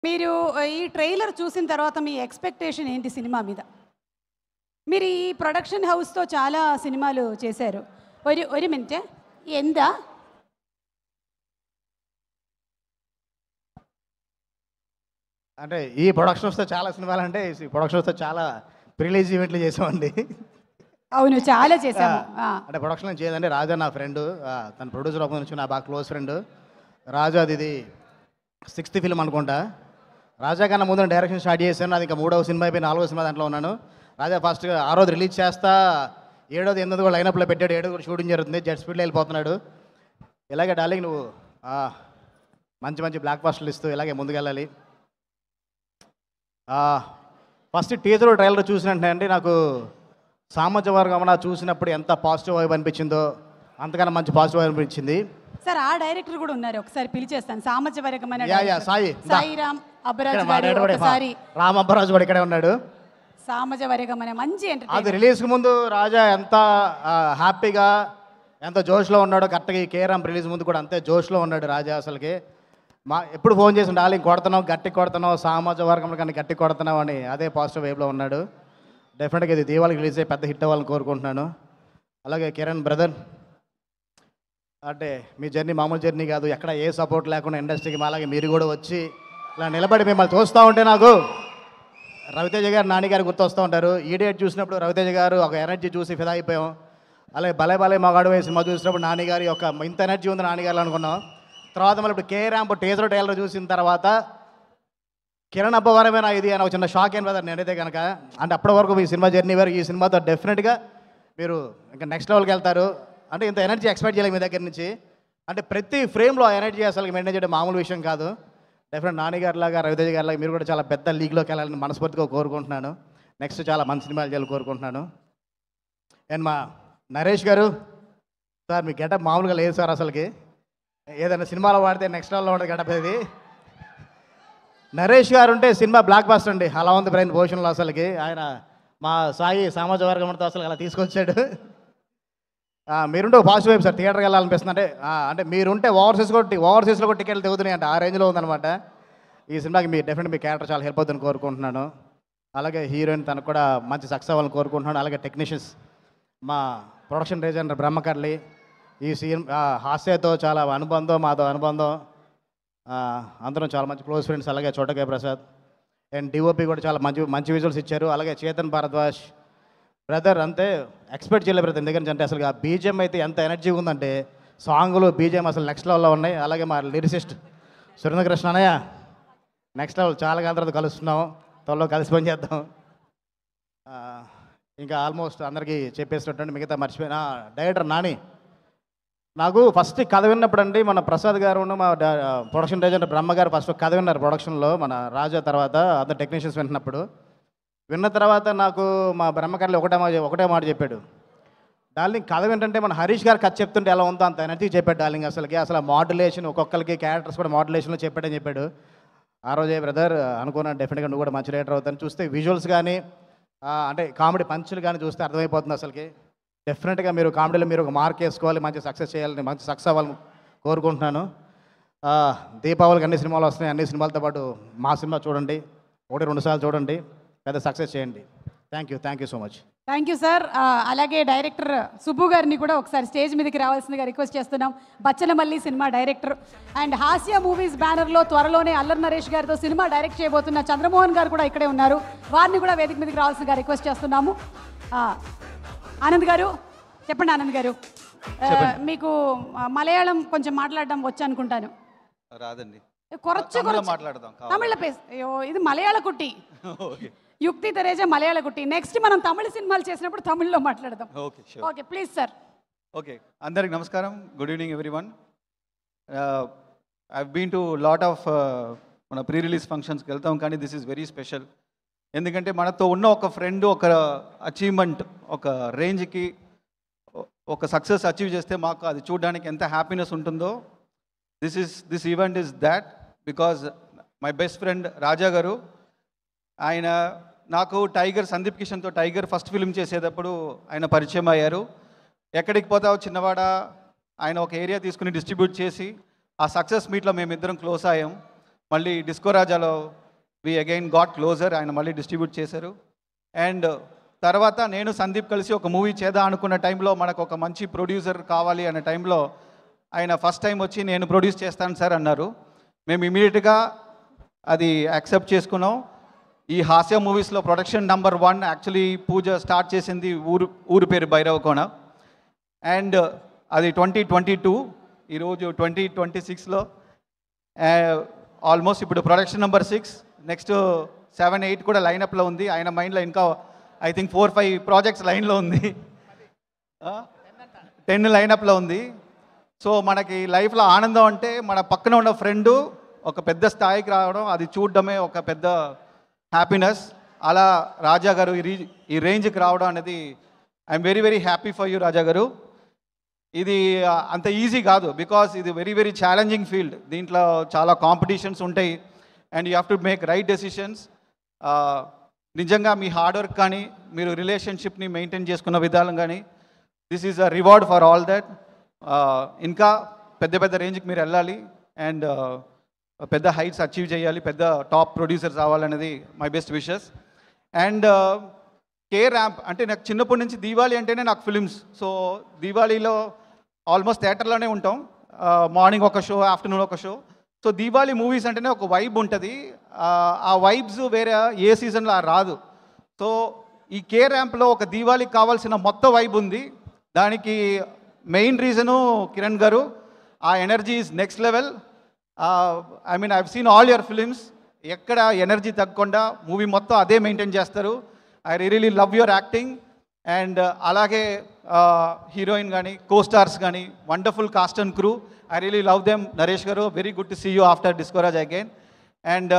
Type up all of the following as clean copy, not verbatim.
మీరు ఈ ట్రైలర్ చూసిన తర్వాత మీ ఎక్స్‌పెక్టేషన్ ఏంటి సినిమా మీద? మీరు ఈ ప్రొడక్షన్ హౌస్‌తో చాలా సినిమాలు చేశారు. ഒരു മിനിറ്റ്. എന്താ? అంటే ఈ ప్రొడక్షన్స్‌తో చాలా సినిమాలంటే ఈ ప్రొడక్షన్స్‌తో చాలా ప్రిలీజ్ ఈవెంట్లు చేసామండి. అవును. చాలా చేశాము. అంటే ప్రొడక్షన్ చేయదండి. రాజా నా ఫ్రెండ్. తన ప్రొడ్యూసర్ అప్పటి నుంచి నా బాగా క్లోజ్ ఫ్రెండ్. రాజా ఇది 6th ఫిల్మ్ అనుకుంటా. రాజా కన్నా ముందు డైరెక్షన్ స్టార్ట్ చేశాను. అది ఇంకా 3వ సినిమా అయిపోయి 4వ సినిమా దాంట్లో ఉన్నాను. రాజా ఫస్ట్ ఆ రోజు రిలీజ్ చేస్తా 7వ 8వ కూడా లైనప్లో పెట్టాడు. 7వ కూడా షూటింగ్ జరుగుతుంది. జెట్ స్పీడ్లో వెళ్ళిపోతున్నాడు. ఇలాగే డార్లింగ్ నువ్వు మంచి మంచి బ్లాక్ బస్టర్లు ఇస్తూ ఇలాగే ముందుకెళ్ళాలి. ఫస్ట్ టీజర్ ట్రైలర్ చూసినట్టే అండి నాకు సామాజిక వర్గం చూసినప్పుడు ఎంత పాజిటివ్ వైబ్ అనిపించిందో అంతకన్నా మంచి పాజిటివ్ వైబ్ అనిపించింది. సార్ ఆ డైరెక్టర్ కూడా ఉన్నారు. ఒకసారి పిలిచేస్తాను. సామాజిక వర్గమైన సాయి రామ్ అబ్బరాజు గారు ఒకసారి రామ్ అబ్బరాజు కూడా ఇక్కడే ఉన్నాడు. సామాజిక వర్గమైన మంచి ఎంటర్‌టైన్‌మెంట్. అది రిలీజ్కి ముందు రాజా ఎంత హ్యాపీగా ఎంత జోష్లో ఉన్నాడో కరెక్ట్గా ఈ కేరామ్ రిలీజ్ ముందు కూడా అంతే జోష్లో ఉన్నాడు రాజా. అసలుకి ఎప్పుడు ఫోన్ చేసి డార్లింగ్ కొడుతున్నావు, గట్టి కొడుతున్నావు, సామాజిక వర్గంలో కానీ గట్టి కొడుతున్నావు అని అదే పాజిటివ్ వైబ్లో ఉన్నాడు. డెఫినెట్గా ఇది దీవాళికి రిలీజ్ అయ్యి పెద్ద హిట్ అవ్వాలని కోరుకుంటున్నాను. అలాగే కిరణ్ బ్రదర్, అంటే మీ జర్నీ మామూలు జర్నీ కాదు. ఎక్కడ ఏ సపోర్ట్ లేకుండా ఇండస్ట్రీకి అలాగే మీరు కూడా వచ్చి ఇలా నిలబడి మిమ్మల్ని చూస్తూ ఉంటే నాకు రవితేజ గారు, నాని గారు గుర్తొస్తూ ఉంటారు. ఈడియట్ చూసినప్పుడు రవితేజ గారు ఒక ఎనర్జీ చూసి ఫిదా అయిపోయాం. అలాగే భలే భలే మగాడు వేసి సినిమా చూసినప్పుడు నాని గారి ఒక ఇంత ఎనర్జీ ఉంది నాని గారు అనుకున్నాం. తర్వాత మళ్ళీ ఇప్పుడు కేరాంప్ టీజర్ ట్రైలర్ చూసిన తర్వాత కిరణ్ అబ్బవరమేనా ఇది అని ఒక చిన్న షాక్ అయిన బ్రదర్ నేనైతే కనుక. అంటే అప్పటి వరకు మీ సినిమా జర్నీ వరకు ఈ సినిమాతో డెఫినెట్గా మీరు ఇంకా నెక్స్ట్ లెవెల్కి వెళ్తారు. అంటే ఇంత ఎనర్జీ ఎక్స్పెక్ట్ చేయలేదు మీ దగ్గర నుంచి. అంటే ప్రతి ఫ్రేమ్లో ఆ ఎనర్జీ అసలు మెయింటైన్ చేయడం మామూలు విషయం కాదు. డెఫినెట్ నాని గారిలాగా రవితేజ గారిలాగా మీరు కూడా చాలా పెద్ద లీగ్లోకి వెళ్ళాలని మనస్ఫూర్తిగా కోరుకుంటున్నాను. నెక్స్ట్ చాలా మంచి సినిమాలు చేయాలని కోరుకుంటున్నాను. అండ్ మా నరేష్ గారు సార్ మీ గెటప్ మామూలుగా లేదు సార్. అసలుకి ఏదైనా సినిమాలో వాడితే నెక్స్ట్ లెవెల్లో ఉంటుంది గెటప్ ఇది. నరేష్ గారు ఉంటే సినిమా బ్లాక్ బస్టర్ అండి. అలా ఉంది బ్రెయిన్ భోషన్లో. అసలుకి ఆయన మా సాయి సామాజిక వర్గంతో అసలు అలా తీసుకొచ్చాడు. మీరుంటే ఒక పాజిటివ్ వైపు సార్. థియేటర్కి వెళ్ళాలనిపిస్తుంది. అంటే మీరుంటే ఓవర్సీస్లో కూడా టికెట్లు తెగుతున్నాయి అంటే ఆ రేంజ్లో ఉందన్నమాట. ఈ సినిమాకి మీ డెఫినెట్ మీ క్యారెక్టర్ చాలా హెల్ప్ అవుతుందని కోరుకుంటున్నాను. అలాగే హీరోయిన్ తనకు కూడా మంచి సక్సెస్ అవ్వాలని కోరుకుంటున్నాను. అలాగే టెక్నీషియన్స్ మా ప్రొడక్షన్ డిజైనర్ బ్రహ్మకర్లి, ఈ సీన్ హాస్యతో చాలా అనుబంధం, మాతో అనుబంధం. అందరం చాలా మంచి క్లోజ్ ఫ్రెండ్స్. అలాగే చోటకే ప్రసాద్ అండ్ డిఓపి కూడా చాలా మంచి మంచి విజువల్స్ ఇచ్చారు. అలాగే చేతన్ భారద్వాజ్ బ్రదర్ అంతే ఎక్స్పెక్ట్ చేయలేదు బ్రదర్ దగ్గర నుంచి. అంటే అసలు ఆ బీజిఎం అయితే ఎంత ఎనర్జీ ఉందంటే సాంగులు బీజిఎం అసలు నెక్స్ట్ లెవెల్లో ఉన్నాయి. అలాగే మా లిరిసిస్ట్ సురేంద్రకృష్ణ అన్నయ్య నెక్స్ట్ లెవెల్. చాలా కాలం తర్వాత కలుస్తున్నాం. త్వరలో కలిసి పని చేద్దాం. ఇంకా ఆల్మోస్ట్ అందరికీ చెప్పేసినట్టు మిగతా మర్చిపోయిన డైరెక్టర్ నాని. నాకు ఫస్ట్ కథ విన్నప్పుడు అండి మన ప్రసాద్ గారు మా ప్రొడక్షన్ డిజైనర్ బ్రహ్మ గారు ఫస్ట్ కథ విన్నారు ప్రొడక్షన్లో మన రాజా. తర్వాత అందరు టెక్నీషియన్స్ వింటున్నప్పుడు విన్న తర్వాత నాకు మా బ్రహ్మకర్లు ఒకటే మాట చెప్పాడు. డార్లింగ్ కథ ఏంటంటే మన హరీష్ గారు కథ చెప్తుంటే ఎలా ఉందో అంత ఎనర్జీ చెప్పాడు డార్లింగ్. అసలు మాడ్యులేషన్ ఒక్కొక్కరికి క్యారెక్టర్స్ కూడా మాడ్యులేషన్లో చెప్పాడని చెప్పాడు. ఆ రోజే బ్రదర్ అనుకున్నాను డెఫినెట్గా నువ్వు కూడా మంచి రైటర్ అవుతాను. చూస్తే విజువల్స్ కానీ అంటే కామెడీ పంచులు కానీ చూస్తే అర్థమైపోతుంది. అసలుకి డెఫినెట్గా మీరు కామెడీలో మీరు ఒక మార్క్ వేసుకోవాలి, మంచి సక్సెస్ చేయాలని, మంచి సక్సెస్ అవ్వాలని కోరుకుంటున్నాను. దీపావళికి అన్ని సినిమాలు వస్తున్నాయి. అన్ని సినిమాలతో పాటు మా సినిమా చూడండి, 1-2 సార్లు చూడండి, పెద్ద సక్సెస్ చేయండి. Thank you so much. Thank you sir. అలాగే డైరెక్టర్ సుబ్బు గారిని కూడా ఒకసారి స్టేజ్ మీదకి రావాల్సిందిగా రిక్వెస్ట్ చేస్తున్నాం. బచ్చలమల్లి సినిమా డైరెక్టర్ అండ్ హాస్య మూవీస్ బ్యానర్లో త్వరలోనే అల్లరి నరేష్ గారితో సినిమా డైరెక్ట్ చేయబోతున్న చంద్రమోహన్ గారు కూడా ఇక్కడే ఉన్నారు. వారిని కూడా వేదిక మీదకి రావాల్సిందిగా రిక్వెస్ట్ చేస్తున్నాము. ఆనంద్ గారు చెప్పండి. ఆనంద్ గారు మీకు మలయాళం కొంచెం మాట్లాడడం వచ్చు అనుకుంటాను. రాదండి. మాట్లాడదాం తమిళ పేస్. ఇది మలయాళ కుట్టి యుక్తి తెరేజా మలయాళ కుట్టి. నెక్స్ట్ మనం తమిళ సినిమాలు చేసినప్పుడు తమిళ్లో మాట్లాడదాం. Okay please sir. ఓకే అందరికి నమస్కారం. Good evening everyone. I been to lot of మన ప్రీ రిలీజ్ ఫంక్షన్స్కి వెళ్తాం కానీ దిస్ ఈజ్ వెరీ స్పెషల్. ఎందుకంటే మనతో ఉన్న ఒక ఫ్రెండ్ ఒక అచీవ్మెంట్ ఒక రేంజ్కి ఒక సక్సెస్ అచీవ్ చేస్తే మాకు అది చూడడానికి ఎంత హ్యాపీనెస్ ఉంటుందో this event is that. Because my best friend Raja garu ఆయన నాకు సందీప్ కిషన్తో టైగర్ ఫస్ట్ ఫిల్మ్ చేసేటప్పుడు ఆయన పరిచయం అయ్యారు. ఎక్కడికి పోతావు చిన్నవాడ ఆయన ఒక ఏరియా తీసుకుని డిస్ట్రిబ్యూట్ చేసి ఆ సక్సెస్ మీట్లో మేమిద్దరం క్లోజ్ అయ్యాం. మళ్ళీ డిస్కో రాజాలో వి అగైన్ గాట్ క్లోజర్, ఆయన మళ్ళీ డిస్ట్రిబ్యూట్ చేశారు. అండ్ తర్వాత నేను సందీప్ కలిసి ఒక మూవీ చేద్దాం అనుకున్న టైంలో మనకు ఒక మంచి ప్రొడ్యూసర్ కావాలి అనే టైంలో ఆయన ఫస్ట్ టైం వచ్చి నేను ప్రొడ్యూస్ చేస్తాను సార్ అన్నారు. మేము ఇమీడియట్గా అది యాక్సెప్ట్ చేసుకున్నాం. ఈ హాస్య మూవీస్లో ప్రొడక్షన్ నెంబర్ 1 యాక్చువల్లీ పూజ స్టార్ట్ చేసింది ఊరు పేరు భైరవకోన. అండ్ అది 2022, ఈరోజు 2026లో ఆల్మోస్ట్ ఇప్పుడు ప్రొడక్షన్ నెంబర్ 6, నెక్స్ట్ 7, 8 కూడా లైనప్లో ఉంది. ఆయన మైండ్లో ఇంకా ఐ థింక్ 4, 5 ప్రాజెక్ట్స్ లైన్లో ఉంది, 10 లైనప్లో ఉంది. సో మనకి లైఫ్లో ఆనందం అంటే మన పక్కన ఉన్న ఫ్రెండు ఒక పెద్ద స్థాయికి రావడం, అది చూడడమే ఒక పెద్ద హ్యాపీనెస్. అలా రాజా గారు ఈ రేంజ్కి రావడం అనేది I'm very very happy for you Raja garu. ఇది అంత ఈజీ కాదు, బికాస్ ఇది వెరీ వెరీ ఛాలెంజింగ్ ఫీల్డ్. దీంట్లో చాలా కాంపిటీషన్స్ ఉంటాయి and you have to make right decisions. నిజంగా మీ హార్డ్ వర్క్ కానీ మీరు రిలేషన్షిప్ని మెయింటైన్ చేసుకున్న విధానం కానీ this is a reward for all that. ఇంకా పెద్ద పెద్ద రేంజ్కి మీరు వెళ్ళాలి అండ్ పెద్ద హైట్స్ అచీవ్ చేయాలి, పెద్ద టాప్ ప్రొడ్యూసర్స్ అవ్వాలనేది my best wishes. And K Ramp అంటే నాకు చిన్నప్పటి నుంచి దీవాళి అంటేనే నాకు ఫిలిమ్స్. సో దీవాళిలో ఆల్మోస్ట్ థియేటర్లోనే ఉంటాం, మార్నింగ్ ఒక షో, ఆఫ్టర్నూన్ ఒక షో. సో దీవాళి మూవీస్ అంటేనే ఒక వైబ్ ఉంటుంది, ఆ వైబ్స్ వేరే ఏ సీజన్లో రాదు. సో ఈ కే ర్యాంప్లో ఒక దీవాళికి కావాల్సిన మొత్తం వైబ్ ఉంది. దానికి మెయిన్ రీజను కిరణ్ గారు. ఆ energy is next level. I mean I've seen all your films, ఎక్కడ ఎనర్జీ తగ్గకుండా మూవీ మొత్తం అదే మెయింటైన్ చేస్తారు. I really love your acting. And అలాగే హీరోయిన్ కానీ కో స్టార్స్ కానీ wonderful cost and crew. I really love them. Naresh గారు, very good to see you after డిస్కోరాజ్ again. And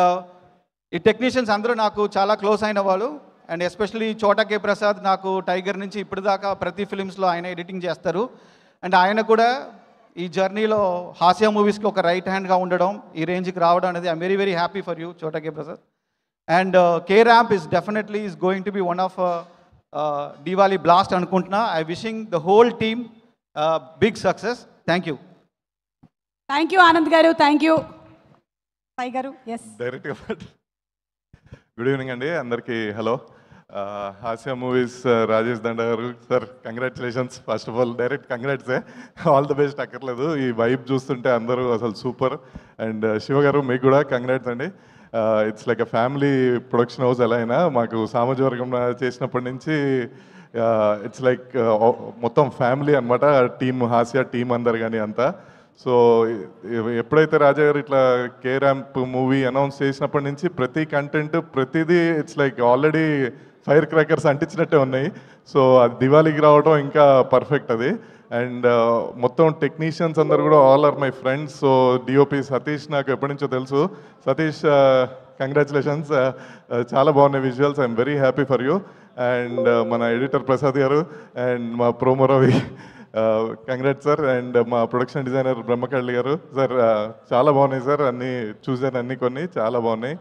ఈ టెక్నీషియన్స్ అందరూ నాకు చాలా క్లోజ్ అయిన వాళ్ళు. అండ్ ఎస్పెషలీ చోటా కే ప్రసాద్ నాకు టైగర్ నుంచి ఇప్పటిదాకా ప్రతి ఫిలిమ్స్లో ఆయన ఎడిటింగ్ చేస్తారు. అండ్ ఆయన కూడా ఈ జర్నీలో హాస్య మూవీస్కి ఒక రైట్ హ్యాండ్గా ఉండడం, ఈ రేంజ్కి రావడం అనేది I'm very very happy for you Chota K Prasad. And K Ramp is definitely is going to be one of Diwali blast అనుకుంటున్నా. I wishing the whole team big success. Thank you. Thank you Anand garu, thank you Sai గారు. Yes డైరెక్ట్గా good evening అండి అందరికీ. Hello, హాస్య movies Rajesh Danda garu sir, congratulations. First of all direct కంగ్రాట్సే, all the best. అక్కర్లేదు, ఈ vibe చూస్తుంటే అందరూ అసలు సూపర్. అండ్ శివ గారు మీకు కూడా కంగ్రాట్స్ అండి. It's like a family production house. ఎలా అయినా మాకు సామాజికవర్గం చేసినప్పటి నుంచి ఇట్స్ లైక్ మొత్తం ఫ్యామిలీ అనమాట. టీమ్ హాస్య టీం అందరు కానీ అంతా. సో ఎప్పుడైతే రాజా గారు ఇట్లా కే ర్యాంప్ మూవీ అనౌన్స్ చేసినప్పటి నుంచి ప్రతి కంటెంట్ ప్రతిదీ it's like already firecrackers అంటించినట్టే ఉన్నాయి. సో అది దివాళీకి రావడం ఇంకా పర్ఫెక్ట్ అది. అండ్ మొత్తం టెక్నీషియన్స్ అందరు కూడా all are my friends. So DOP Satish నాకు ఎప్పటి నుంచో తెలుసు. సతీష్, కంగ్రాచులేషన్స్, చాలా బాగున్నాయి visuals. I'm very happy for you. And మన ఎడిటర్ ప్రసాద్ గారు అండ్ మా promo Ravi, congrats sir. And మా production designer Brahmakalli garu sir, చాలా బాగున్నాయి సార్, అన్నీ చూసాను, అన్నీ కొన్ని చాలా బాగున్నాయి.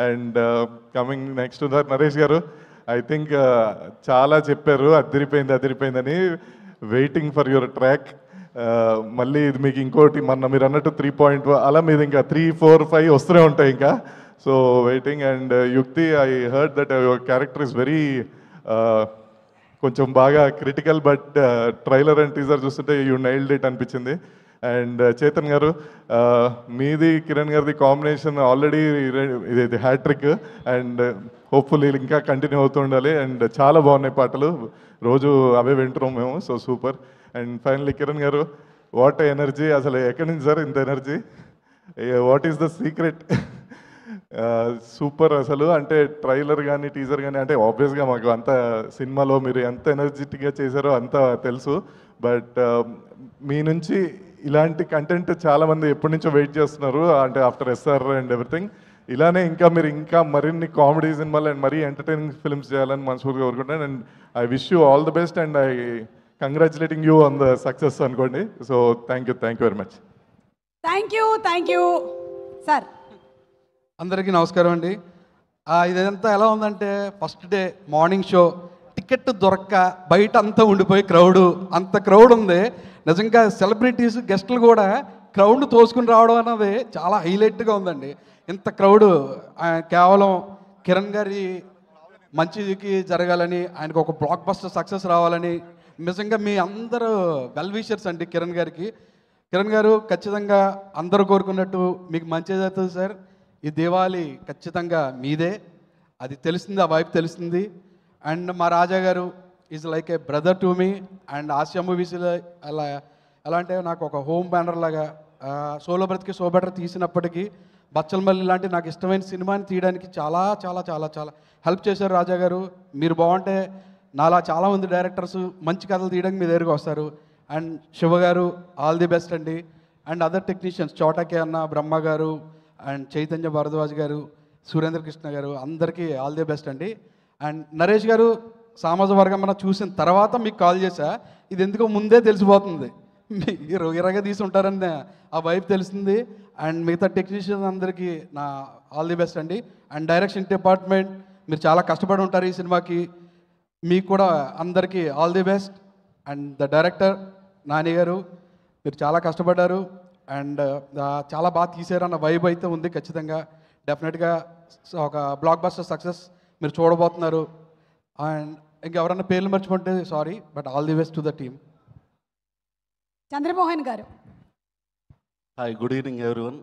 అండ్ కమింగ్ నెక్స్ట్ నరేష్ గారు, ఐ థింక్ చాలా చెప్పారు అదిరిపోయిందని. Waiting for your track. మళ్ళీ ఇది మీకు ఇంకోటి మొన్న మీరు అన్నట్టు 3.1 అలా మీది ఇంకా 3, 4, 5 వస్తూనే ఉంటాయి ఇంకా. So waiting. అండ్ యుక్తి, I heard that your character is very కొంచెం బాగా critical, but trailer and teaser చూస్తుంటే యూ నైల్డ్ ఇట్ అనిపించింది. అండ్ చేతన్ గారు, మీది కిరణ్ గారిది కాంబినేషన్ ఆల్రెడీ ఇది హ్యాట్రిక్. అండ్ హోప్ఫుల్లీ ఇంకా కంటిన్యూ అవుతూ ఉండాలి. అండ్ చాలా బాగున్నాయి పాటలు, రోజు అవే వింటున్నాం మేము. So super. And finally Kiran గారు, వాట్ ఎనర్జీ, అసలు ఎక్కడి నుంచి సార్ ఇంత energy? What is the secret? Super అసలు. అంటే ట్రైలర్ కానీ టీజర్ కానీ, అంటే ఆబ్వియస్గా మాకు అంత సినిమాలో మీరు ఎంత ఎనర్జెటిక్గా చేశారో అంత తెలుసు. బట్ మీ నుంచి ఇలాంటి కంటెంట్ చాలామంది ఎప్పటి నుంచో వెయిట్ చేస్తున్నారు, అంటే ఆఫ్టర్ ఎస్ఆర్ అండ్ ఎవ్రీథింగ్. ఇలానే ఇంకా మీరు ఇంకా మరిన్ని కామెడీ సినిమాలు అండ్ మరీ ఎంటర్టైనింగ్ ఫిల్మ్స్ చేయాలని మనస్ఫూర్తిగా కోరుకుంటాను. And I wish you all the best and I congratulating you on the success అనుకోండి. So thank you very much. Thank you sir. అందరికీ నమస్కారం అండి. ఇదంతా ఎలా ఉందంటే, first day morning show, ticket దొరక్క బయట అంతా ఉండిపోయి అంత క్రౌడ్ ఉంది. నిజంగా సెలబ్రిటీస్ గెస్టులు కూడా క్రౌడ్ను తోసుకుని రావడం అన్నది చాలా హైలైట్గా ఉందండి. ఇంత క్రౌడ్ కేవలం కిరణ్ గారి మంచికి జరగాలని, ఆయనకు ఒక బ్లాక్ బస్టర్ సక్సెస్ రావాలని నిజంగా మీ అందరూ వెల్ విషర్స్ అండి కిరణ్ గారికి. కిరణ్ గారు ఖచ్చితంగా అందరూ కోరుకున్నట్టు మీకు మంచిది అవుతుంది సార్. ఈ దివాళీ ఖచ్చితంగా మీదే, అది తెలుస్తుంది, ఆ వైపు తెలుస్తుంది. అండ్ మా రాజా గారు is like A brother to me. And Asia మూవీస్లో ఎలా అంటే నాకు ఒక హోమ్ బ్యానర్ లాగా, సోలో బ్రతికి సో బెటర్ తీసినప్పటికీ బచ్చలమల్లి లాంటి నాకు ఇష్టమైన సినిమాని తీయడానికి చాలా చాలా చాలా చాలా హెల్ప్ చేశారు రాజా గారు. మీరు బాగుంటే నాలా చాలామంది డైరెక్టర్స్ మంచి కథలు తీయడానికి మీ దగ్గరికి వస్తారు. అండ్ శివ గారు ఆల్ ది బెస్ట్ అండి. అండ్ అదర్ టెక్నీషియన్స్ చోటకే అన్న, బ్రహ్మ గారు, అండ్ చైతన్య భారద్వాజ్ గారు, సురేంద్ర కృష్ణ గారు, అందరికీ ఆల్ ది బెస్ట్ అండి. అండ్ నరేష్ గారు సామాజిక వర్గం మనం చూసిన తర్వాత మీకు కాల్ చేశా, ఇది ఎందుకో ముందే తెలిసిపోతుంది, మీరు ఇరగా తీసి ఉంటారని ఆ వైపు తెలుస్తుంది. అండ్ మిగతా టెక్నీషియన్స్ అందరికీ నా ఆల్ ది బెస్ట్ అండి. అండ్ డైరెక్షన్ డిపార్ట్మెంట్ మీరు చాలా కష్టపడి ఉంటారు ఈ సినిమాకి, మీకు కూడా అందరికీ all the best. And the director Nani గారు మీరు చాలా కష్టపడ్డారు అండ్ చాలా బాగా తీసారన్న వైబ్ అయితే ఉంది. ఖచ్చితంగా డెఫినెట్గా ఒక బ్లాక్ బస్టర్ సక్సెస్ మీరు చూడబోతున్నారు. అండ్ ఇంకెవరన్నా పేర్లు మర్చిపోతే sorry, but all the best to the team. Chandramohan garu. Hi, good evening everyone.